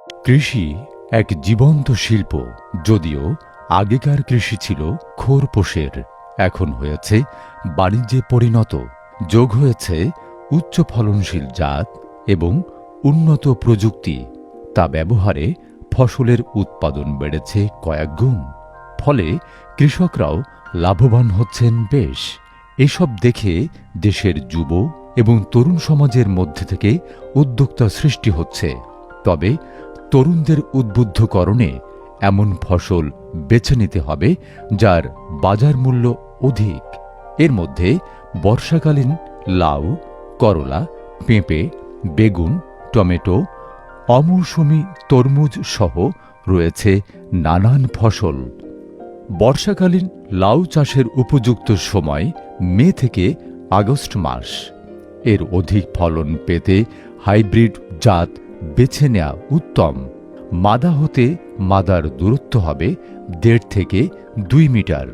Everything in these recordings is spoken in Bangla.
কৃষি এক জীবন্ত শিল্প। যদিও আগেকার কৃষি ছিল খোরপোশের, এখন হয়েছে বাণিজ্যে পরিণত। যোগ হয়েছে উচ্চ ফলনশীল জাত এবং উন্নত প্রযুক্তি। তা ব্যবহারে ফসলের উৎপাদন বেড়েছে কয়েক গুণ। ফলে কৃষকরাও লাভবান হচ্ছেন বেশ। এসব দেখে দেশের যুব এবং তরুণ সমাজের মধ্যে থেকে উদ্যোক্তা সৃষ্টি হচ্ছে। তবে তরুণদের উদ্বুদ্ধকরণে এমন ফসল বেছে নিতে হবে যার বাজার মূল্য অধিক। এর মধ্যে বর্ষাকালীন লাউ, করলা, পেঁপে, বেগুন, টমেটো, অমৌসুমী তরমুজ সহ রয়েছে নানান ফসল। বর্ষাকালীন লাউ চাষের উপযুক্ত সময় মে থেকে আগস্ট মাস। এর অধিক ফলন পেতে হাইব্রিড জাত বেছে নেওয়া উত্তম। মাদা হতে মাদার দূরত্ব হবে ১.৫ থেকে ২ মিটার।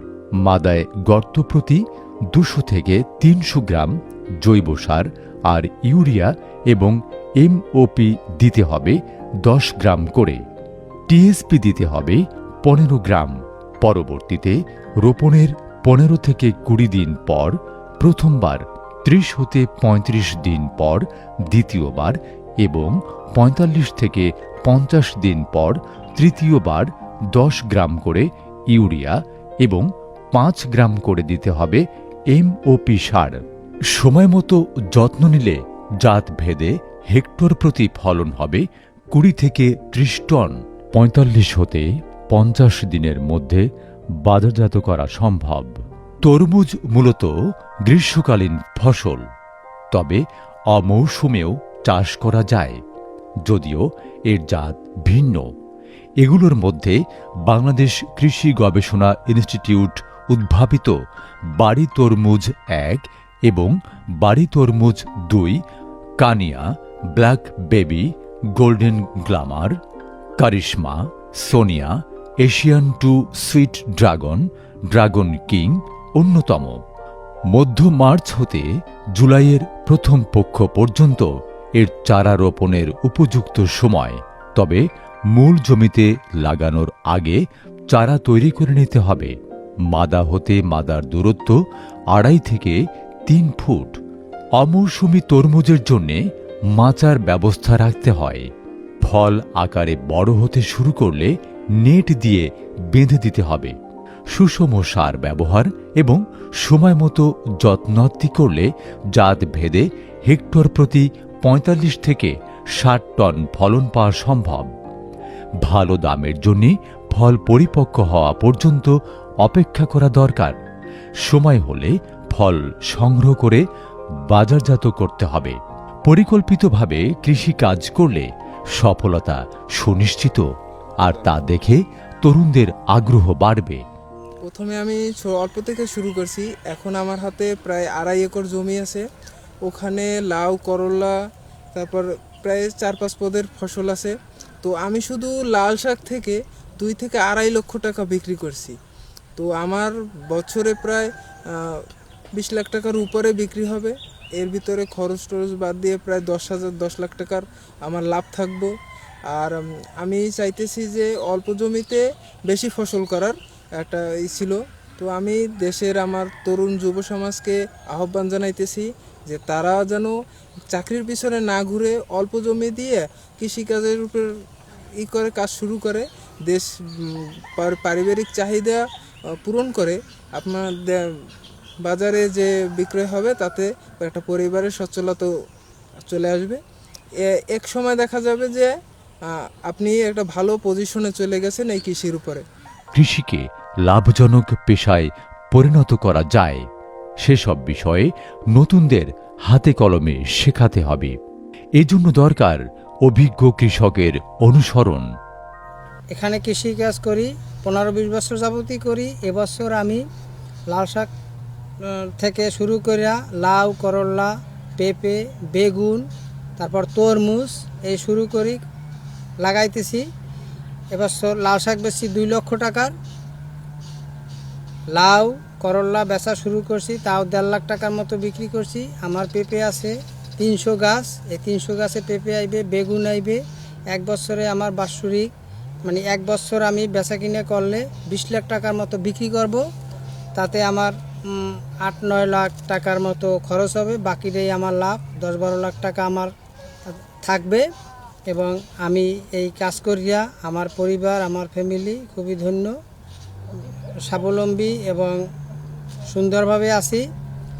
মাদায় গর্ত প্রতি ২০০ থেকে ৩০০ গ্রাম জৈব সার আর ইউরিয়া এবং এমওপি দিতে হবে ১০ গ্রাম করে। টিএসপি দিতে হবে ১৫ গ্রাম। পরবর্তীতে রোপণের ১৫ থেকে ২০ দিন পর প্রথমবার, ৩০ হতে ৩৫ দিন পর দ্বিতীয়বার এবং ৪৫ থেকে ৫০ দিন পর তৃতীয়বার ১০ গ্রাম করে ইউরিয়া এবং ৫ গ্রাম করে দিতে হবে এমওপি সার। সময়মতো যত্ন নিলে জাত ভেদে হেক্টর প্রতি ফলন হবে ২০ থেকে ৩০ টন। ৪৫ হতে ৫০ দিনের মধ্যে বাজারজাত করা সম্ভব। তরমুজ মূলত গ্রীষ্মকালীন ফসল, তবে অমৌসুমেও চাষ করা যায়, যদিও এর জাত ভিন্ন। এগুলোর মধ্যে বাংলাদেশ কৃষি গবেষণা ইনস্টিটিউট উদ্ভাবিত বাড়ি তরমুজ ১ এবং বাড়ি তরমুজ ২, কানিয়া, black baby, golden glamour, Karishma, Sonia, Asian ২ sweet dragon, dragon king অন্যতম। মধ্য মার্চ হতে জুলাইয়ের প্রথম পক্ষ পর্যন্ত এর চারা রোপণের উপযুক্ত সময়। তবে মূল জমিতে লাগানোর আগে চারা তৈরি করে নিতে হবে। মাদা হতে মাদার দূরত্ব ২.৫ থেকে ৩ ফুট। অমৌসুমী তরমুজের জন্যে মাচার ব্যবস্থা রাখতে হয়। ফল আকারে বড় হতে শুরু করলে নেট দিয়ে বেঁধে দিতে হবে। সুষম সার ব্যবহার এবং সময়মতো যত্নার্তি করলে জাত ভেদে হেক্টর প্রতি ৪৫ থেকে ৬০ টন ফলন পাওয়া সম্ভব। ভালো দামের জন্য ফল পরিপক্ব হওয়া পর্যন্ত অপেক্ষা করা দরকার। সময় হলে ফল সংগ্রহ করে বাজারজাত করতে হবে। পরিকল্পিতভাবে কৃষি কাজ করলে সফলতা সুনিশ্চিত, আর তা দেখে তরুণদের আগ্রহ বাড়বে। প্রথমে আমি অল্প থেকে শুরু করছি। এখন আমার হাতে প্রায় ২.৫ একর জমি আছে। ওখানে লাউ, করলা, তারপর প্রায় ৪-৫ পদের ফসল আছে। তো আমি শুধু লাল শাক থেকে ২ থেকে ২.৫ লক্ষ টাকা বিক্রি করছি। তো আমার বছরে প্রায় ২০ লাখ টাকার উপরে বিক্রি হবে। এর ভিতরে খরচ টরচ বাদ দিয়ে প্রায় ১০ লাখ টাকার আমার লাভ থাকবো। আর আমি চাইতেছি যে অল্প জমিতে বেশি ফসল করার একটা ছিল। তো আমি দেশের আমার তরুণ যুব সমাজকে আহ্বান জানাইতেছি যে তারা যেন চাকরির পিছনে না ঘুরে অল্প জমি দিয়ে কৃষিকাজের উপর করে কাজ শুরু করে, দেশ পারিবারিক চাহিদা পূরণ করে আপনার বাজারে যে বিক্রয় হবে তাতে একটা পরিবারের সচ্ছলতা চলে আসবে। এক সময় দেখা যাবে যে আপনি একটা ভালো পজিশনে চলে গেছেন এই কৃষির উপরে। কৃষিকে লাভজনক পেশায় পরিণত করা যায়, সেসব বিষয়ে নতুনদের হাতে কলমে শেখাতে হবে। এজন্য দরকার অভিজ্ঞ কৃষকের অনুসরণ। এখানে কৃষিকাজ করি ১৫-২০ বছর যাবতই করি। এবছর আমি লাল শাক থেকে শুরু করে লাউ, করলা, পেঁপে, বেগুন, তারপর তরমুজ এই শুরু করি লাগাইতেছি। এবছর লাল শাক বেচছি ২ লক্ষ টাকার। লাউ, করলা বেচা শুরু করছি, তাও ১.৫ লাখ টাকার মতো বিক্রি করছি। আমার পেঁপে আছে ৩০০ গাছ। এই ৩০০ গাছে পেঁপে আইবে, বেগুন আইবে এক বছরে আমার বাৎসরিক মানে এক বছর আমি বেচা কিনে করলে 20 লাখ টাকার মতো বিক্রি করব, তাতে আমার 8-9 লাখ টাকার মতো খরচ হবে, বাকিটাই আমার লাভ, 10-12 লাখ টাকা আমার থাকবে। এবং আমি এই কাজ করিয়া আমার পরিবার, আমার ফ্যামিলি খুবই ধন্য, স্বাবলম্বী এবং সুন্দরভাবে আছি।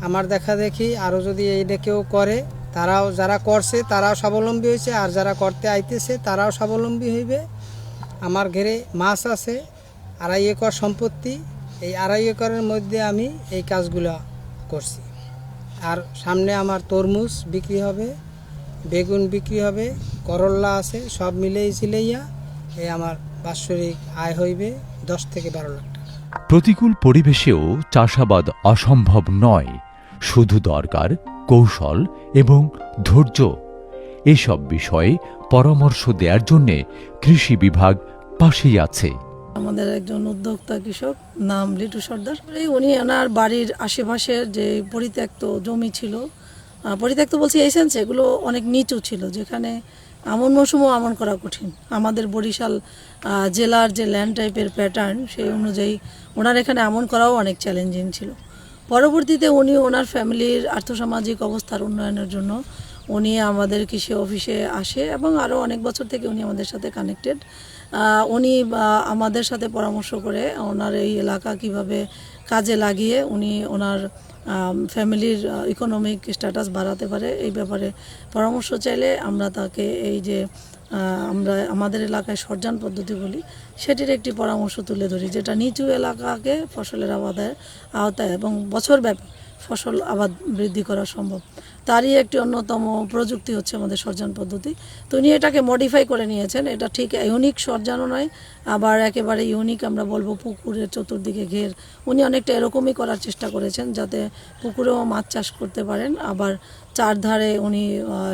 আমার দেখা দেখি আরও যদি এইটা কেউ করে, তারাও যারা করছে তারাও স্বাবলম্বী হয়েছে, আর যারা করতে আইতেছে তারাও স্বাবলম্বী হইবে। আমার ঘরে মাছ আছে, 2.5 একর সম্পত্তি, এই 2.5 একরের মধ্যে আমি এই কাজগুলো করছি। আর সামনে আমার তরমুজ বিক্রি হবে, বেগুন বিক্রি হবে, করল্লা আছে, সব মিলেই ছিলাইয়া এই আমার বাৎসরিক আয় হইবে 10 থেকে 12 লাখ টাকা। প্রতিকূল পরিবেশেও চাষাবাদ অসম্ভব নয়, শুধু দরকার কৌশল এবং ধৈর্য। এসব বিষয়ে পরামর্শ দেওয়ার জন্য কৃষি বিভাগ পাশেই আছে। আমাদের একজন উদ্যোক্তা কৃষক, নাম লিটু সর্দার। উনি ওনার বাড়ির আশেপাশের যে পরিত্যক্ত জমি ছিল, পরিত্যক্ত বলছি এই সেন্সে এগুলো অনেক নিচু ছিল, যেখানে আমন মৌসুমও আমন করা কঠিন। আমাদের বরিশাল জেলার যে ল্যান্ড টাইপের প্যাটার্ন, সেই অনুযায়ী ওনার এখানে আমন করাও অনেক চ্যালেঞ্জিং ছিল। পরবর্তীতে উনি ওনার ফ্যামিলির আর্থসামাজিক অবস্থার উন্নয়নের জন্য উনি আমাদের কৃষি অফিসে আসে এবং আরও অনেক বছর থেকে উনি আমাদের সাথে কানেক্টেড। উনি আমাদের সাথে পরামর্শ করে ওনার এই এলাকা কিভাবে কাজে লাগিয়ে উনি ওনার ফ্যামিলির ইকোনমিক স্ট্যাটাস বাড়াতে পারে, এই ব্যাপারে পরামর্শ চাইলে আমরা তাকে এই যে আমরা আমাদের এলাকায় সরজান পদ্ধতি বলি, সেটির একটি পরামর্শ তুলে ধরি, যেটা নিচু এলাকাকে ফসলের আবাদের আওতায় এবং বছরব্যাপী ফসল আবাদ বৃদ্ধি করা সম্ভব। তারই একটি অন্যতম প্রযুক্তি হচ্ছে আমাদের সরজান পদ্ধতি। তো উনি এটাকে মডিফাই করে নিয়েছেন। এটা ঠিক ইউনিক সরজানও নয়, আবার একেবারে ইউনিক আমরা বলবো পুকুরের চতুর্দিকে ঘের। উনি অনেকটা এরকমই করার চেষ্টা করেছেন, যাতে পুকুরেও মাছ চাষ করতে পারেন, আবার চারধারে উনি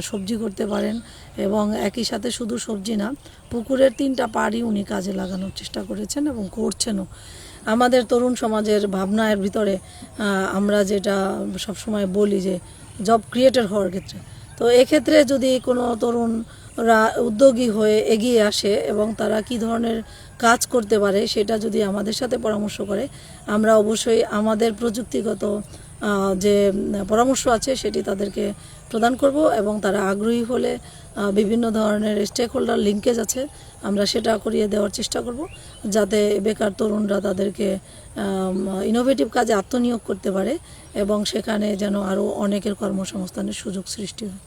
সবজি করতে পারেন, এবং একই সাথে শুধু সবজি না, পুকুরের 3টা পাড়ই উনি কাজে লাগানোর চেষ্টা করেছেন এবং করছেনও। আমাদের তরুণ সমাজের ভাবনার ভিতরে আমরা যেটা সবসময় বলি যে জব ক্রিয়েটর হওয়ার ক্ষেত্রে, তো এক্ষেত্রে যদি কোনো তরুণরা উদ্যোগী হয়ে এগিয়ে আসে এবং তারা কি ধরনের কাজ করতে পারে সেটা যদি আমাদের সাথে পরামর্শ করে, আমরা অবশ্যই আমাদের প্রযুক্তিগত যে পরামর্শ আছে সেটি তাদেরকে প্রদান করব, এবং তারা আগ্রহী হলে বিভিন্ন ধরনের স্টেক হোল্ডার লিঙ্কেজ আছে, আমরা সেটা করিয়ে দেওয়ার চেষ্টা করব, যাতে বেকার তরুণরা তাদেরকে ইনোভেটিভ কাজে আত্মনিয়োগ করতে পারে এবং সেখানে যেন আরও অনেকের কর্মসংস্থানের সুযোগ সৃষ্টি হয়।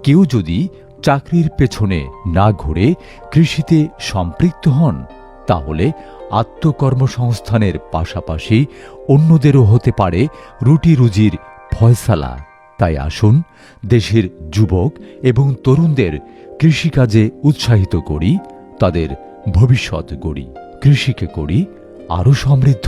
কেউ যদি চাকরির পেছনে না ঘুরে কৃষিতে সম্পৃক্ত হন, তাহলে আত্মকর্মসংস্থানের পাশাপাশি অন্যদেরও হতে পারে রুটি রুজির ফয়সালা। তাই আসুন দেশের যুবক এবং তরুণদের কৃষিকাজে উৎসাহিত করি, তাদের ভবিষ্যৎ গড়ি, কৃষিকে করি আরও সমৃদ্ধ।